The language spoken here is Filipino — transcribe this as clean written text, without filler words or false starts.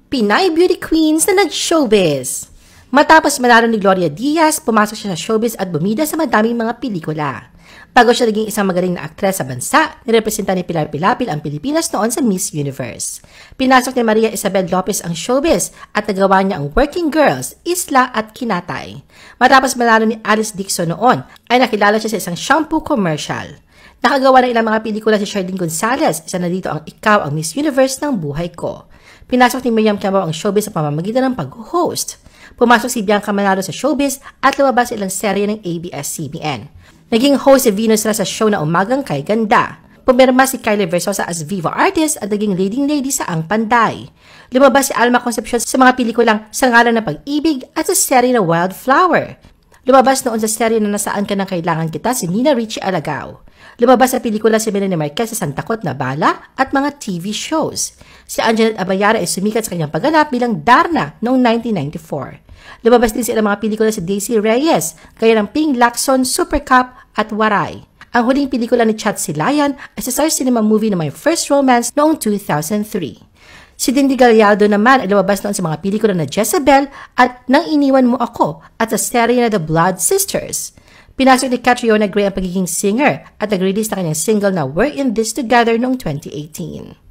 Pinay beauty queens na nag-showbiz. Matapos manalo ni Gloria Diaz, pumasok siya sa showbiz at bumida sa madaming mga pelikula. Bago siya naging isang magaling na aktres sa bansa, nirepresenta ni Pilar Pilapil ang Pilipinas noon sa Miss Universe. Pinasok ni Maria Isabel Lopez ang showbiz at nagawa niya ang Working Girls, Isla at Kinatay. Matapos manalo ni Alice Dixon noon, ay nakilala siya sa isang shampoo commercial. Nakagawa ng ilang mga pelikula si Sherlyn Gonzalez, isa na dito ang Ikaw ang Miss Universe ng buhay ko. Pinasok ni Miriam Kiambao ang showbiz sa pamamagitan ng pag-host. Pumasok si Bianca Manalo sa showbiz at lumabas ilang serye ng ABS-CBN. Naging host si Venus sa show na Umagang Kay Ganda. Pumirma si Kylie Versosa as Viva Artist at naging leading lady sa Ang Panday. Lumabas si Alma Concepcion sa mga pelikulang Sa Ngalan ng Pag-ibig at sa serye na Wildflower. Lumabas noon sa serye na Nasaan Ka Nang Kailangan Kita si Nina Ricci Alagao. Lumabas sa pelikula si Melanie Marquez sa Santakot na Bala at mga TV shows. Si Anjanette Abayara ay sumikat sa kanyang pagganap bilang Darna noong 1994. Lumabas din sa ilang mga pelikula si Daisy Reyes, gaya ng Ping Lacson, Super Cup at Waray. Ang huling pelikula ni Chat Silayan ay sa Star Cinema movie na My First Romance noong 2003. Si Dindy Gallardo naman ay lumabas noon sa mga pelikula na Jezebel at Nang Iniwan Mo Ako at sa serye na The Blood Sisters. Pinasok ni Catriona Gray ang pagiging singer at nag-release na kanyang single na We're in This Together noong 2018.